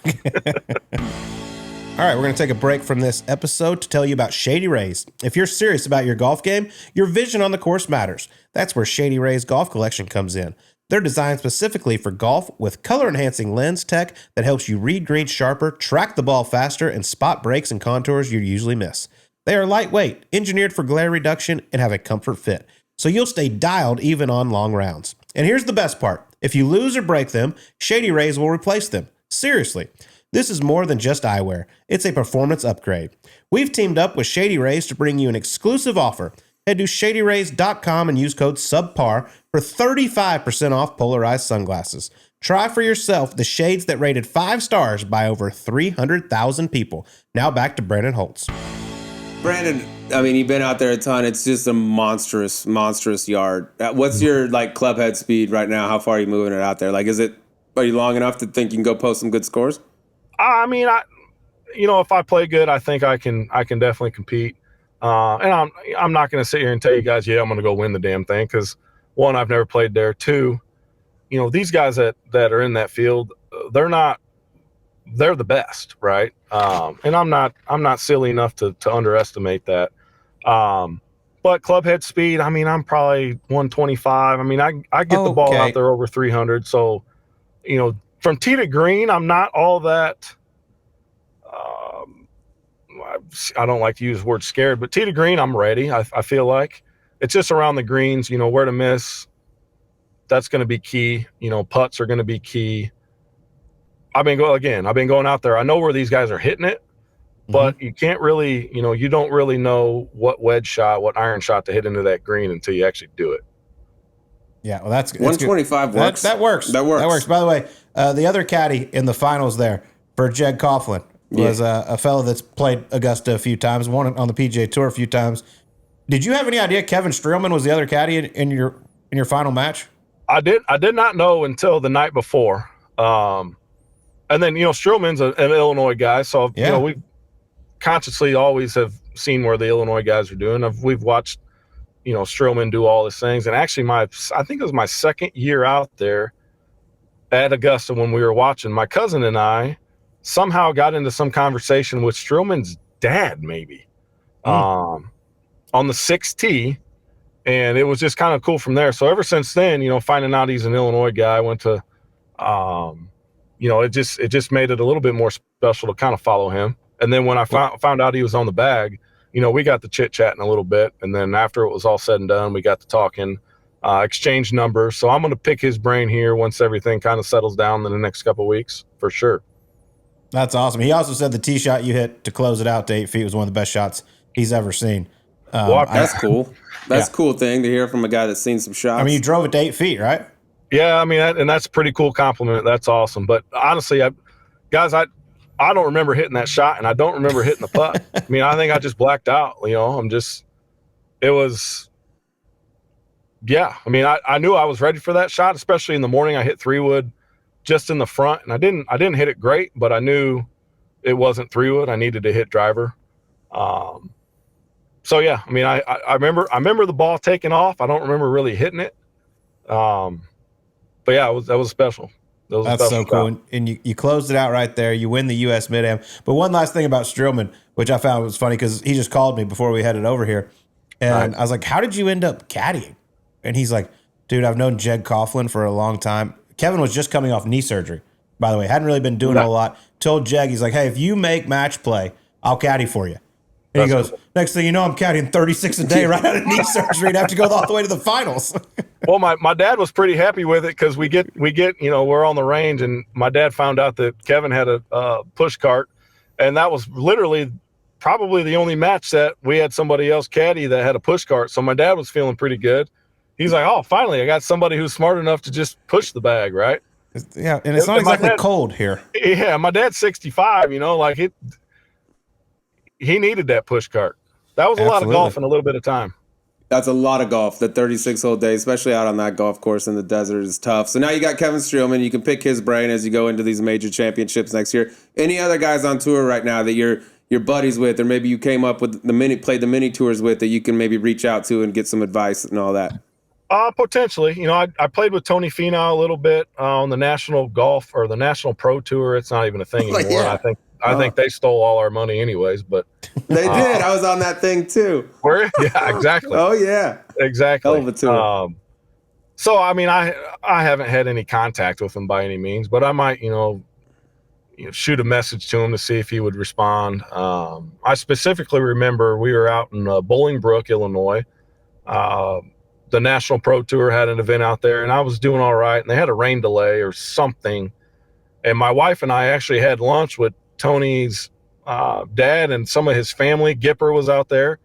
All right, we're going to take a break from this episode to tell you about Shady Rays. If you're serious about your golf game, your vision on the course matters. That's where Shady Rays Golf Collection comes in. They're designed specifically for golf with color-enhancing lens tech that helps you read greens sharper, track the ball faster, and spot breaks and contours you usually miss. They are lightweight, engineered for glare reduction, and have a comfort fit, so you'll stay dialed even on long rounds. And here's the best part. If you lose or break them, Shady Rays will replace them. Seriously. This is more than just eyewear. It's a performance upgrade. We've teamed up with Shady Rays to bring you an exclusive offer. Head to shadyrays.com and use code SUBPAR for 35% off polarized sunglasses. Try for yourself the shades that rated 5 stars by over 300,000 people. Now back to Brandon Holtz. Brandon, you've been out there a ton. It's just a monstrous yard. What's your club head speed right now? How far are you moving it out there? Are you long enough to think you can go post some good scores? If I play good, I think I can definitely compete. And I'm not going to sit here and tell you guys, I'm going to go win the damn thing. Cause 1, I've never played there. 2, these guys that are in that field, they're the best. Right. And I'm not silly enough to underestimate that. But club head speed, I'm probably 125. I get the ball out there over 300. So, from tee to green, I'm not all that. I don't like to use the word scared, but tee to green, I'm ready. I feel like it's just around the greens, where to miss. That's going to be key. Putts are going to be key. I've been going out there. I know where these guys are hitting it, but you can't really, you don't really know what wedge shot, what iron shot to hit into that green until you actually do it. Yeah, well, that's 125 good. works. That works. By the way, the other caddy in the finals there, for Jed Coughlin. Was a fellow that's played Augusta a few times, won on the PGA Tour a few times. Did you have any idea Kevin Streelman was the other caddy in your final match? I did not know until the night before. And then, Streelman's an Illinois guy. So, we consciously always have seen where the Illinois guys are doing. We've watched, Streelman do all these things. And actually I think it was my second year out there at Augusta when we were watching, my cousin and I somehow got into some conversation with Streelman's dad, maybe, on the 6th tee. And it was just kind of cool from there. So ever since then, finding out he's an Illinois guy, I went to, it just made it a little bit more special to kind of follow him. And then when I found out he was on the bag, we got to chit-chatting a little bit. And then after it was all said and done, we got to talking, exchange numbers. So I'm going to pick his brain here once everything kind of settles down in the next couple of weeks, for sure. That's awesome. He also said the tee shot you hit to close it out to 8 feet was one of the best shots he's ever seen. That's cool. That's a cool thing to hear from a guy that's seen some shots. I mean, you drove it to 8 feet, right? Yeah, I mean, and that's a pretty cool compliment. That's awesome. But honestly, I don't remember hitting that shot, and I don't remember hitting the putt. I mean, I think I just blacked out. I knew I was ready for that shot, especially in the morning. I hit 3-wood just in the front, and I didn't hit it great, but I knew it wasn't 3-wood. I needed to hit driver. So yeah, I mean, I remember the ball taking off. I don't remember really hitting it. But yeah, that was special. That's so cool. And you closed it out right there. You win the U.S. Mid-Am. But one last thing about Streelman, which I found was funny because he just called me before we headed over here. And I was like, how did you end up caddying? And he's like, dude, I've known Jed Coughlin for a long time. Kevin was just coming off knee surgery, by the way. Hadn't really been doing a lot. Told Jeg, he's like, hey, if you make match play, I'll caddy for you. And he goes, next thing you know, I'm caddying 36 a day right out of knee surgery and have to go all the way to the finals. Well, my dad was pretty happy with it because we get we're on the range, and my dad found out that Kevin had a push cart, and that was literally probably the only match that we had somebody else caddy that had a push cart. So my dad was feeling pretty good. He's like, oh, finally, I got somebody who's smart enough to just push the bag, right? Yeah, and it's not exactly cold here. Yeah, my dad's 65, he needed that push cart. That was a lot of golf in a little bit of time. That's a lot of golf. The 36-hole day, especially out on that golf course in the desert, is tough. So now you got Kevin Streelman. You can pick his brain as you go into these major championships next year. Any other guys on tour right now that you're buddies with, or maybe you came up with played the mini tours with, that you can maybe reach out to and get some advice and all that? Potentially. I played with Tony Finau a little bit on the National Golf or the National Pro Tour. It's not even a thing anymore. Yeah. I think they stole all our money anyways, but they did. I was on that thing too. Were you? Yeah, exactly. Oh yeah, exactly. Hell of a tour. So I mean, I haven't had any contact with him by any means, but I might, shoot a message to him to see if he would respond. I specifically remember we were out in Bolingbrook, Illinois. The National Pro Tour had an event out there, and I was doing all right, and they had a rain delay or something. And my wife and I actually had lunch with Tony's dad and some of his family. Gipper was out there.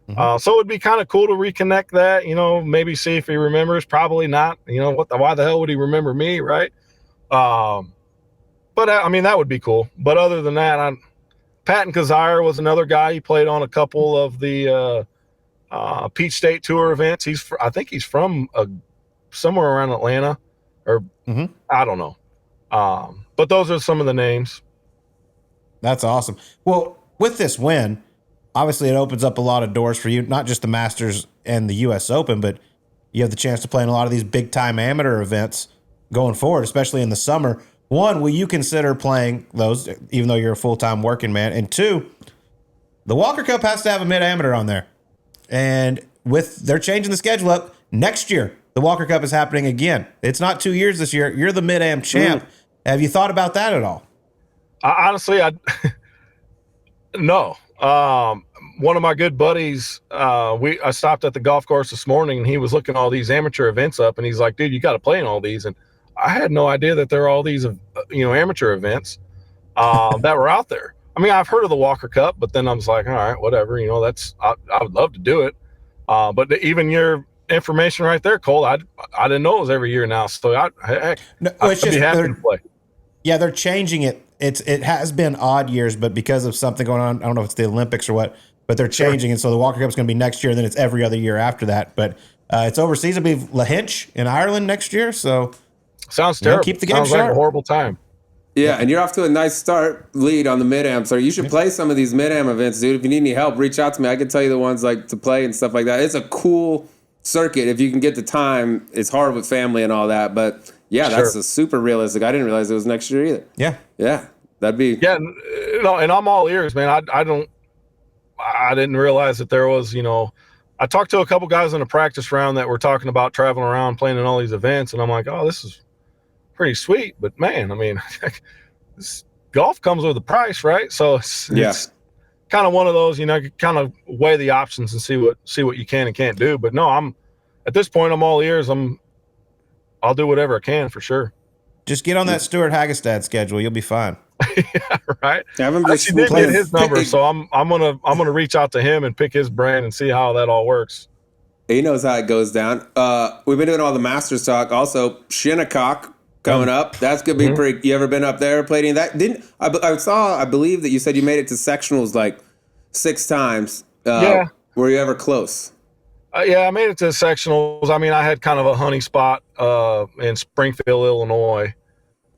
Mm-hmm. So it'd be kind of cool to reconnect that, maybe see if he remembers. Probably not. Why the hell would he remember me, right? But I mean, that would be cool. But other than that, Patton Kazire was another guy. He played on a couple of the Peach State Tour events. I think he's from somewhere around Atlanta, or I don't know. But those are some of the names. That's awesome. Well, with this win, obviously it opens up a lot of doors for you, not just the Masters and the U.S. Open, but you have the chance to play in a lot of these big-time amateur events going forward, especially in the summer. One, will you consider playing those, even though you're a full-time working man? And two, the Walker Cup has to have a mid-amateur on there. And they're changing the schedule up next year. The Walker Cup is happening again. It's not 2 years this year. You're the mid-am champ. Have you thought about that at all? Honestly, no. One of my good buddies, I stopped at the golf course this morning, and he was looking all these amateur events up, and he's like, dude, you got to play in all these. And I had no idea that there are all these, amateur events that were out there. I mean, I've heard of the Walker Cup, but then I was like, all right, whatever, I would love to do it. But even your information right there, Colt, I didn't know it was every year now. So I'd be happy to play. Yeah, they're changing it. it has been odd years, but because of something going on, I don't know if it's the Olympics or what, but they're changing, and so the Walker Cup is going to be next year, and then it's every other year after that. But it's overseas. It'll be Lahinch in Ireland next year. So sounds terrible. Keep the game Sounds sharp. like a horrible time. Yeah, and you're off to a nice lead on the mid-am. So you should play some of these mid-am events, dude. If you need any help, reach out to me. I can tell you the ones like to play and stuff like that. It's a cool circuit if you can get the time. It's hard with family and all that, but yeah, that's a super realistic. I didn't realize it was next year either. Yeah, that'd be and I'm all ears, man. I didn't realize that there was, I talked to a couple guys in a practice round that were talking about traveling around playing in all these events, and I'm like, oh, this is pretty sweet, but man, I mean, this golf comes with a price, right? So it's kind of one of those, kind of weigh the options and see what you can and can't do. But no, at this point, I'm all ears. I'll do whatever I can for sure. Just get on that Stuart Hagestad schedule. You'll be fine. Yeah, right. Have him I actually did get his number, so I'm gonna reach out to him and pick his brand and see how that all works. He knows how it goes down. We've been doing all the Masters talk. Also, Shinnecock coming up. That's gonna be pretty. You ever been up there, played any of that? I believe that you said you made it to sectionals like 6 times. Were you ever close? Yeah, I made it to sectionals. I mean, I had kind of a honey spot in Springfield, Illinois,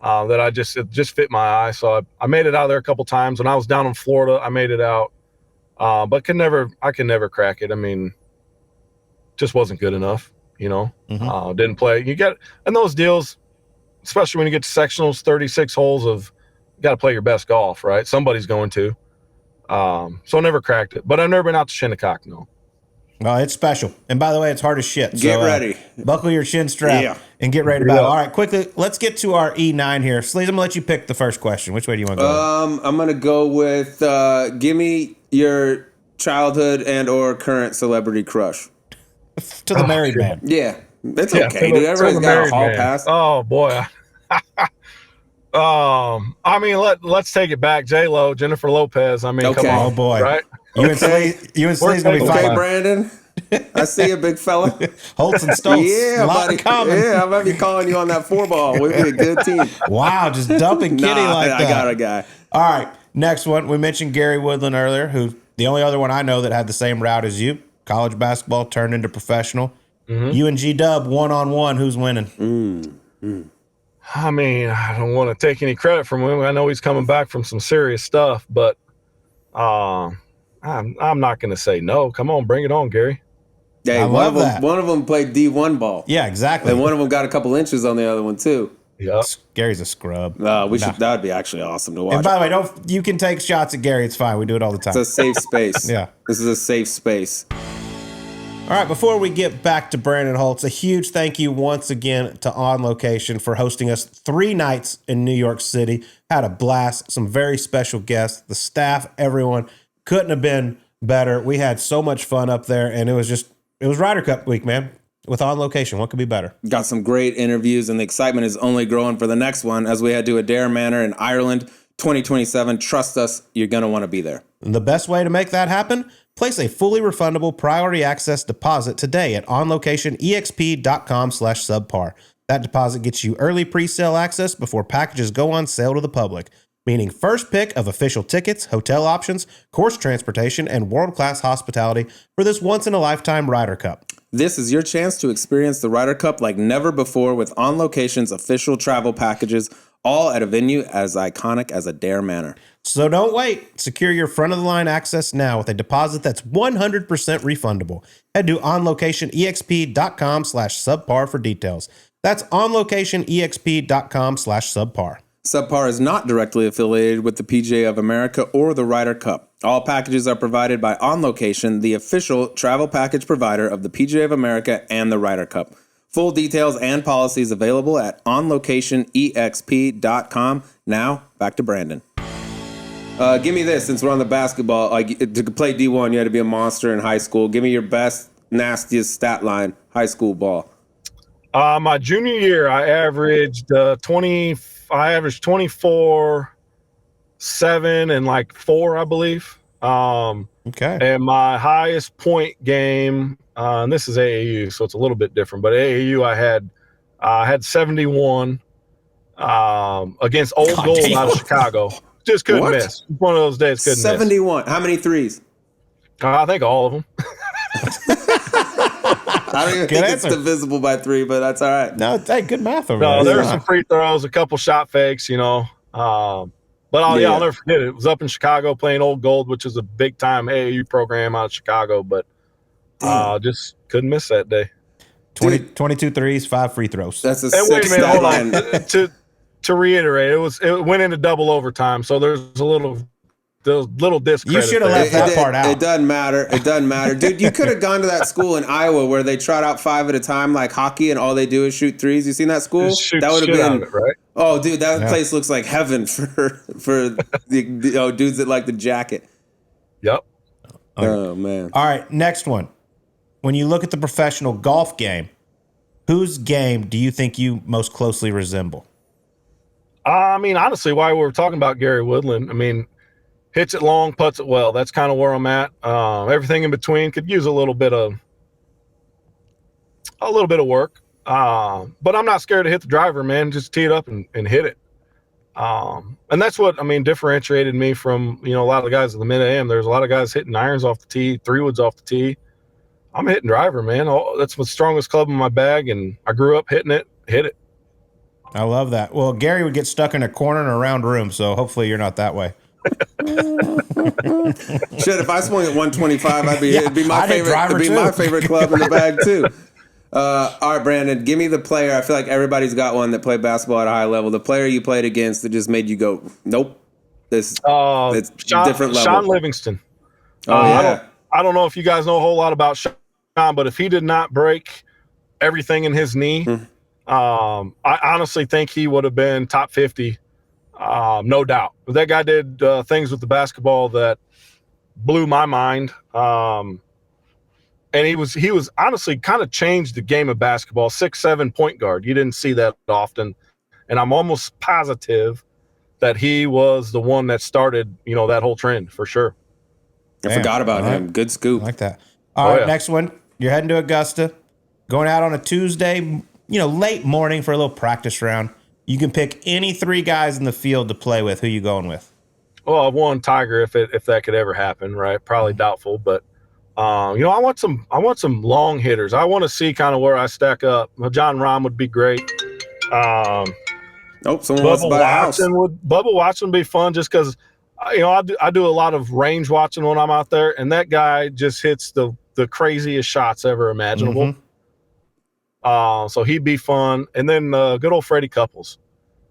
that it just fit my eye. So I made it out there a couple times. When I was down in Florida, I made it out, but I could never crack it. I mean, just wasn't good enough. Didn't play. You get in those deals, especially when you get to sectionals, 36 holes of you got to play your best golf, right? Somebody's going to. So I never cracked it, but I've never been out to Shinnecock. No. Oh, it's special. And by the way, it's hard as shit. Get ready. Buckle your chin strap and get ready to battle. All right, quickly, let's get to our E9 here. Sleaze, I'm going to let you pick the first question. Which way do you want to go? I'm going to go with give me your childhood and or current celebrity crush. To the married man. Yeah. That's okay, dude. Everybody's got a hall pass. Oh, boy. I mean, let's take it back. J-Lo, Jennifer Lopez. I mean, come on. Oh, boy. Right? You and Sleaze going to be fine. Okay, Brandon. I see you, big fella. Holtz and Stoltz. Yeah, buddy. Yeah, I might be calling you on that 4-ball. We'd be a good team. Wow, just dumping Kitty like that. I got a guy. All right, next one. We mentioned Gary Woodland earlier, who the only other one I know that had the same route as you. College basketball turned into professional. You and G-Dub, one-on-one. Who's winning? I mean, I don't want to take any credit from him. I know he's coming back from some serious stuff, but I'm not going to say no. Come on, bring it on, Gary. Hey, one of them played D1 ball. Yeah, exactly. And one of them got a couple inches on the other one too. Yeah, Gary's a scrub. That would be actually awesome to watch. And by the way, you can take shots at Gary. It's fine. We do it all the time. It's a safe space. Yeah, this is a safe space. All right, before we get back to Brandon Holtz, a huge thank you once again to On Location for hosting us 3 nights in New York City. Had a blast, some very special guests, the staff, everyone. Couldn't have been better. We had so much fun up there, and it was Ryder Cup week, man. With On Location, what could be better? Got some great interviews, and the excitement is only growing for the next one as we head to Adair Manor in Ireland, 2027. Trust us, you're going to want to be there. And the best way to make that happen? Place a fully refundable priority access deposit today at onlocationexp.com/subpar. That deposit gets you early pre-sale access before packages go on sale to the public, meaning first pick of official tickets, hotel options, course transportation, and world-class hospitality for this once-in-a-lifetime Ryder Cup. This is your chance to experience the Ryder Cup like never before with On Location's official travel packages, all at a venue as iconic as Adair Manor. So don't wait. Secure your front-of-the-line access now with a deposit that's 100% refundable. Head to onlocationexp.com/subpar for details. That's onlocationexp.com/subpar. Subpar is not directly affiliated with the PGA of America or the Ryder Cup. All packages are provided by On Location, the official travel package provider of the PGA of America and the Ryder Cup. Full details and policies available at onlocationexp.com. Now, back to Brandon. Give me this, since we're on the basketball. Like, to play D1, you had to be a monster in high school. Give me your best, nastiest stat line, high school ball. My junior year, I averaged 24, 7, and like 4, I believe. Okay. And my highest point game, and this is AAU, so it's a little bit different, but AAU I had 71. against Old Gold out of Chicago. Just couldn't miss. One of those days couldn't 71. Miss. How many threes? I think all of them. I don't even think it's divisible by 3, but that's all right. No, hey, good math over there. No, there were some free throws, a couple shot fakes, you know. But I'll never forget it. It was up in Chicago playing Old Gold, which is a big-time AAU program out of Chicago, but just couldn't miss that day. 22 threes, 5 free throws. That's a wait a minute, hold on. To reiterate, it went into double overtime, so there's a little discredit. You should have left that part out. It doesn't matter. It doesn't matter. Dude, you could have gone to that school in Iowa where they trot out 5 at a time like hockey and all they do is shoot threes. You seen that school? That would have been right. Oh, dude, that place looks like heaven for the dudes that like the jacket. Yep. Oh, man. All right, next one. When you look at the professional golf game, whose game do you think you most closely resemble? I mean, honestly, while we were talking about Gary Woodland, I mean, hits it long, putts it well. That's kind of where I'm at. Everything in between could use a little bit of work. But I'm not scared to hit the driver, man. Just tee it up and hit it. And that's what, I mean, differentiated me from, you know, a lot of the guys at the mid-AM. There's a lot of guys hitting irons off the tee, 3-woods off the tee. I'm a hitting driver, man. That's the strongest club in my bag, and I grew up hitting it, hit it. I love that. Well, Gary would get stuck in a corner in a round room, so hopefully you're not that way. Shit, if I swung at 125, it'd be my favorite. It'd be my favorite club in the bag too. All right, Brandon, give me the player. I feel like everybody's got one that played basketball at a high level. The player you played against that just made you go, nope. It's different level. Sean Livingston. Oh yeah. I don't know if you guys know a whole lot about Sean, but if he did not break everything in his knee, I honestly think he would have been top 50. No doubt. But that guy did things with the basketball that blew my mind. And he was honestly kind of changed the game of basketball. 6'7" point guard. You didn't see that often. And I'm almost positive that he was the one that started, you know, that whole trend for sure. I forgot about him. Good scoop. I like that. All right, next one. You're heading to Augusta, going out on a Tuesday, you know, late morning for a little practice round. You can pick any 3 guys in the field to play with. Who you going with? Well, one Tiger, if that could ever happen, right? Probably doubtful, but you know, I want some long hitters. I want to see kind of where I stack up. Well, John Rahm would be great. Someone wants to buy a house. Bubba Watson would be fun just because, you know, I do a lot of range watching when I'm out there, and that guy just hits the craziest shots ever imaginable. So he'd be fun. And then good old Freddie Couples.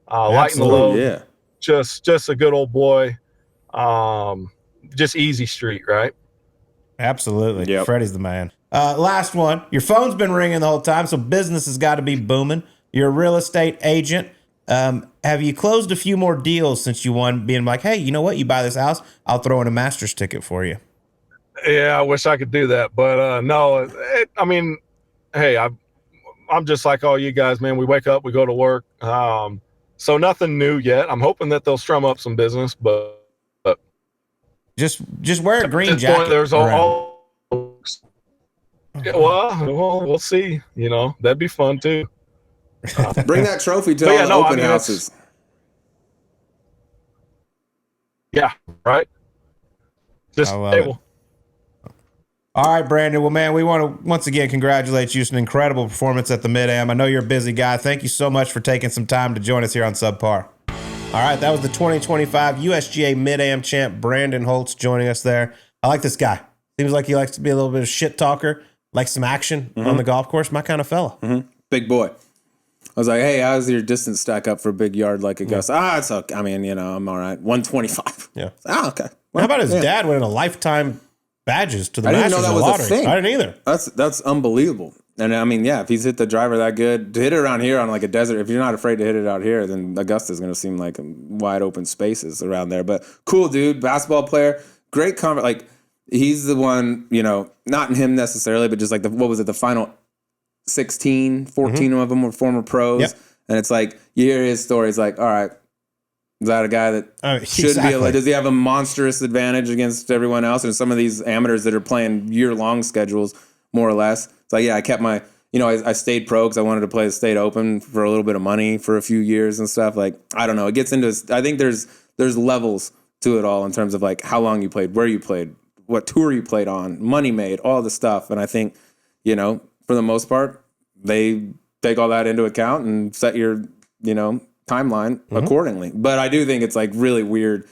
Light and low. Yeah. Just a good old boy. Just easy street, right? Absolutely. Yep. Freddie's the man. Last one. Your phone's been ringing the whole time, so business has got to be booming. You're a real estate agent. Have you closed a few more deals since you won, being like, hey, you know what? You buy this house, I'll throw in a Masters ticket for you. Yeah, I wish I could do that. But no, I mean, hey, I'm just like all you guys, man. We wake up, we go to work. So nothing new yet. I'm hoping that they'll strum up some business, but just wear a green jacket. Point, there's all well, we'll see. You know, that'd be fun too. Bring that trophy to all the open houses. Yeah, right. Just table. All right, Brandon. Well, man, we want to once again congratulate you. It's an incredible performance at the Mid-Am. I know you're a busy guy. Thank you so much for taking some time to join us here on Subpar. All right, that was the 2025 USGA Mid-Am champ, Brandon Holtz, joining us there. I like this guy. Seems like he likes to be a little bit of shit talker, likes some action on the golf course. My kind of fella. Big boy. I was like, hey, how's your distance stack up for a big yard like Augusta? It's okay. I mean, you know, I'm all right. 125. Yeah. Okay. Well, how about his dad winning a lifetime badges to the Masters in the lottery? A thing. I didn't either. That's unbelievable. And I mean, yeah, if he's hit the driver that good, to hit it around here on like a desert, if you're not afraid to hit it out here, then Augusta's going to seem like wide open spaces around there. But cool dude, basketball player, great comment. Like he's the one, you know, not in him necessarily, but just like the final 16, 14 of them were former pros. Yep. And it's like, you hear his story. It's like, all right, is that a guy that should be able, does he have a monstrous advantage against everyone else? And some of these amateurs that are playing year-long schedules, more or less. It's like, yeah, I kept my I stayed pro because I wanted to play the state open for a little bit of money for a few years and stuff. Like, I don't know. It gets into, I think there's levels to it all in terms of like how long you played, where you played, what tour you played on, money made, all the stuff. And I think, for the most part, they take all that into account and set your, timeline accordingly. But I do think it's like really weird.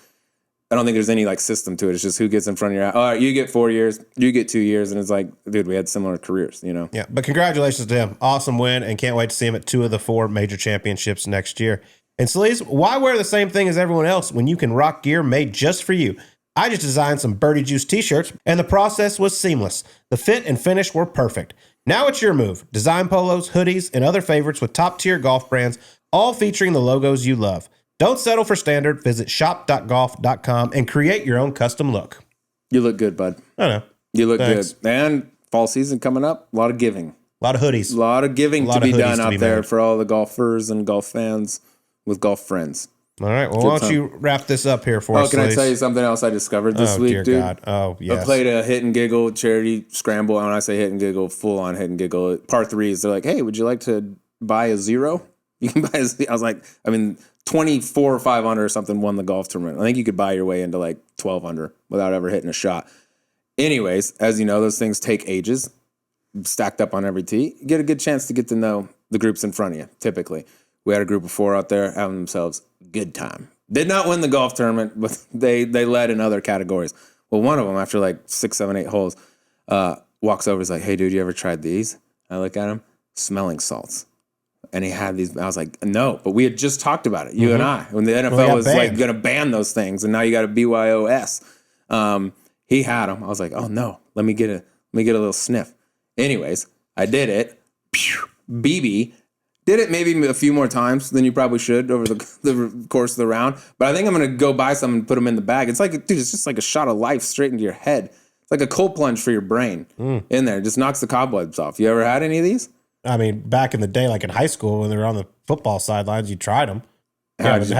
I don't think there's any like system to it. It's just who gets in front of your. All right, you get 4 years, you get 2 years, and it's like, dude, we had similar careers, Yeah, but congratulations to him. Awesome win, and can't wait to see him at 2 of the 4 major championships next year. And Sleaze, why wear the same thing as everyone else when you can rock gear made just for you? I just designed some Birdie Juice t-shirts, and the process was seamless. The fit and finish were perfect. Now it's your move. Design polos, hoodies, and other favorites with top-tier golf brands, all featuring the logos you love. Don't settle for standard. Visit shop.golf.com and create your own custom look. You look good, bud. I know. You look Thanks. good. And fall season coming up, a lot of giving. A lot of hoodies. A lot of giving to be hoodies done to out be there made. for all the golfers and golf fans with golf friends. All right. Well, why don't you wrap this up here for us, can I Sleaze? tell you something else I discovered this week, dear dude? God. Oh, yes. I played a hit and giggle charity scramble. And when I say hit and giggle, full on hit and giggle. Par threes. They're like, hey, would you like to buy a zero? You can buy a zero. I was like, 24 or 5 under or something won the golf tournament. I think you could buy your way into like 12 under without ever hitting a shot. Anyways, as you know, those things take ages. Stacked up on every tee. You get a good chance to get to know the groups in front of you, typically. We had a group of 4 out there having themselves a good time. Did not win the golf tournament, but they led in other categories. Well, one of them, after like 6, 7, 8 holes, walks over and is like, hey, dude, you ever tried these? I look at him, smelling salts. And he had these. I was like, no, but we had just talked about it, you and I, when the NFL was like going to ban those things, and now you got a BYOS. He had them. I was like, oh no, let me get a little sniff. Anyways, I did it. BB did it maybe a few more times than you probably should over the course of the round. But I think I'm going to go buy some and put them in the bag. It's like, dude, it's just like a shot of life straight into your head. It's like a cold plunge for your brain in there. It just knocks the cobwebs off. You ever had any of these? I mean, back in the day, like in high school, when they were on the football sidelines, you tried them. What did you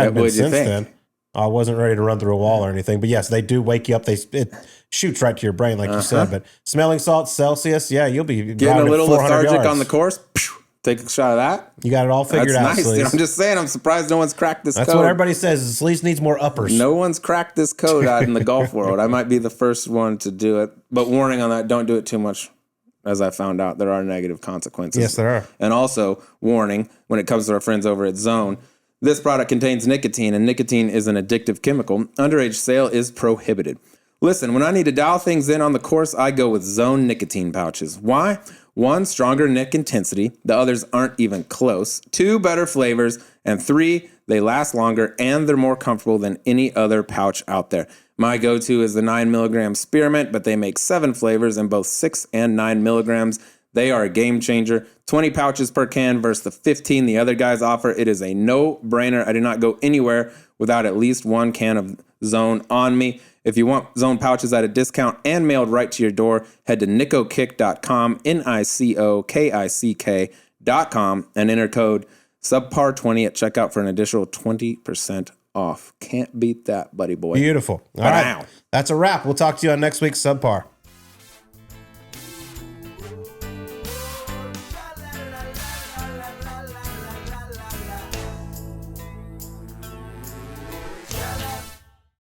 think? Then. I wasn't ready to run through a wall or anything. But yes, they do wake you up. It shoots right to your brain, like you said. But smelling salts, Celsius, yeah, you'll be getting a little lethargic yards on the course. Take a shot of that. You got it all figured out. That's nice. Dude. I'm just saying, I'm surprised no one's cracked this code. That's what everybody says. Sleaze needs more uppers. No one's cracked this code out in the golf world. I might be the first one to do it. But warning on that, don't do it too much. As I found out, there are negative consequences. Yes, there are. And also, warning, when it comes to our friends over at Zone, this product contains nicotine, and nicotine is an addictive chemical. Underage sale is prohibited. Listen, when I need to dial things in on the course, I go with Zone Nicotine Pouches. Why? 1, stronger nic intensity. The others aren't even close. 2, better flavors. And 3, they last longer, and they're more comfortable than any other pouch out there. My go-to is the 9 milligram spearmint, but they make 7 flavors in both 6 and 9 milligrams. They are a game changer. 20 pouches per can versus the 15 the other guys offer. It is a no-brainer. I do not go anywhere without at least 1 can of Zone on me. If you want Zone pouches at a discount and mailed right to your door, head to nicokick.com, NICOKICK.com, and enter code Subpar20 at checkout for an additional 20% off. Can't beat that, buddy boy. Beautiful. All right. That's a wrap. We'll talk to you on next week's Subpar.